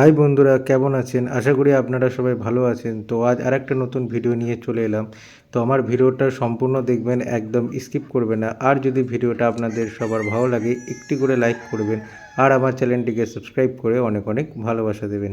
হাই বন্ধুরা, কেমন আছেন? আশা করি আপনারা সবাই ভালো আছেন। তো আজ আরেকটা নতুন ভিডিও নিয়ে চলে এলাম। তো আমার ভিডিওটা সম্পূর্ণ দেখবেন, একদম স্কিপ করবেন না। আর যদি ভিডিওটা আপনাদের সবার ভালো লাগে একটি করে লাইক করবেন আর আমার চ্যানেলটিকে সাবস্ক্রাইব করে অনেক অনেক ভালোবাসা দেবেন।